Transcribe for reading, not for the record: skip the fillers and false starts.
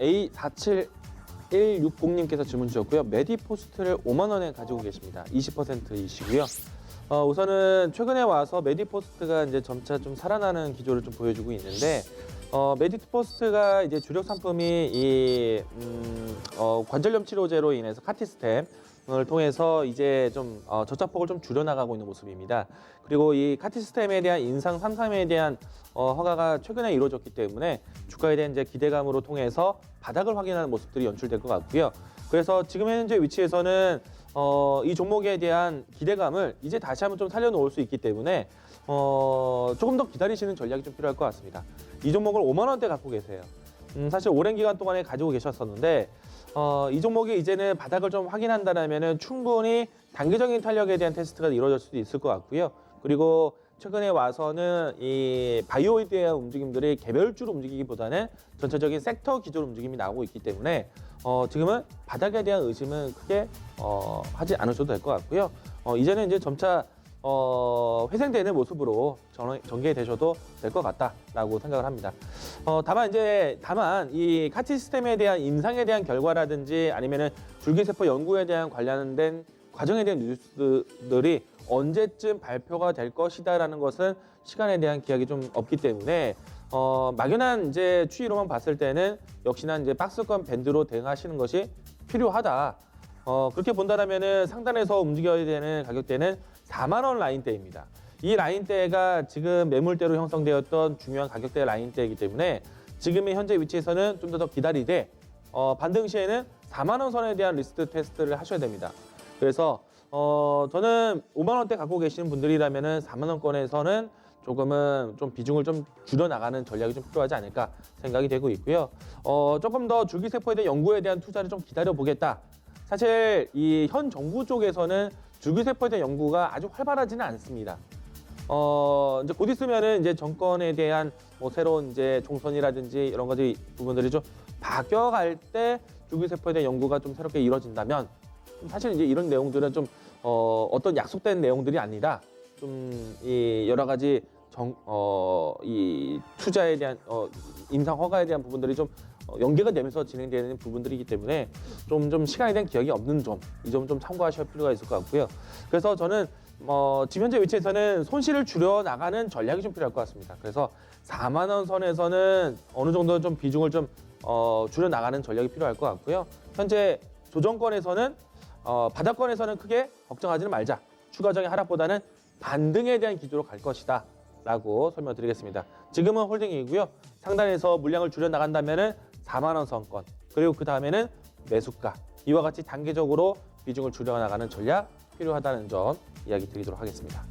A47160님께서 질문 주셨고요. 메디포스트를 5만 원에 가지고 계십니다. 20%이시고요. 우선은 최근에 와서 메디포스트가 이제 점차 좀 살아나는 기조를 좀 보여주고 있는데, 메디포스트가 이제 주력 상품이 이 관절염 치료제로 인해서 카티스템을 통해서 이제 좀 저차폭을 좀 줄여나가고 있는 모습입니다. 그리고 이 카티스템에 대한 인상 3.3에 대한 허가가 최근에 이루어졌기 때문에 주가에 대한 이제 기대감으로 통해서 바닥을 확인하는 모습들이 연출될 것 같고요. 그래서 지금 현재 위치에서는 이 종목에 대한 기대감을 이제 다시 한번 좀 살려놓을 수 있기 때문에 조금 더 기다리시는 전략이 좀 필요할 것 같습니다. 이 종목을 5만 원대 갖고 계세요. 사실 오랜 기간 동안에 가지고 계셨었는데 이 종목이 이제는 바닥을 좀 확인한다면은 충분히 단기적인 탄력에 대한 테스트가 이루어질 수도 있을 것 같고요. 그리고 최근에 와서는 이 바이오에 대한 움직임들이 개별주로 움직이기보다는 전체적인 섹터 기조로 움직임이 나오고 있기 때문에 지금은 바닥에 대한 의심은 크게 하지 않으셔도 될 것 같고요. 이제는 이제 점차 회생되는 모습으로 전개되셔도 될 것 같다라고 생각을 합니다. 다만 이 카티 시스템에 대한 임상에 대한 결과라든지 아니면은 줄기세포 연구에 대한 관련된 과정에 대한 뉴스들이 언제쯤 발표가 될 것이다라는 것은 시간에 대한 기약이 좀 없기 때문에 막연한 이제 추이로만 봤을 때는 역시나 이제 박스권 밴드로 대응하시는 것이 필요하다. 그렇게 본다면은 상단에서 움직여야 되는 가격대는 4만 원 라인대입니다. 이 라인대가 지금 매물대로 형성되었던 중요한 가격대 라인대이기 때문에 지금의 현재 위치에서는 좀 더 기다리되 반등 시에는 4만 원 선에 대한 리스트 테스트를 하셔야 됩니다. 그래서 저는 5만 원대 갖고 계시는 분들이라면은 4만 원권에서는 조금은 좀 비중을 좀 줄여 나가는 전략이 좀 필요하지 않을까 생각이 되고 있고요. 조금 더 줄기세포에 대한 연구에 대한 투자를 좀 기다려 보겠다. 사실 이 현 정부 쪽에서는 줄기세포에 대한 연구가 아주 활발하지는 않습니다. 이제 곧 있으면은 이제 정권에 대한 뭐 새로운 이제 총선이라든지 이런 가지 부분들이 좀 바뀌어갈 때 줄기세포에 대한 연구가 좀 새롭게 이루어진다면 사실 이제 이런 내용들은 좀 어떤 약속된 내용들이 아니라 좀 이 여러 가지 이 투자에 대한 임상 허가에 대한 부분들이 좀 연계가 되면서 진행되는 부분들이기 때문에 좀 시간에 대한 기억이 없는 점, 이 점 좀 참고하실 필요가 있을 것 같고요. 그래서 저는 지금 현재 위치에서는 손실을 줄여 나가는 전략이 좀 필요할 것 같습니다. 그래서 4만 원 선에서는 어느 정도 좀 비중을 좀 줄여 나가는 전략이 필요할 것 같고요. 현재 조정권에서는 바닥권에서는 크게 걱정하지는 말자. 추가적인 하락보다는 반등에 대한 기조로 갈 것이다 라고 설명드리겠습니다. 지금은 홀딩이고요. 상단에서 물량을 줄여 나간다면은 4만 원 선권, 그리고 그 다음에는 매수가, 이와 같이 단계적으로 비중을 줄여 나가는 전략 필요하다는 점 이야기 드리도록 하겠습니다.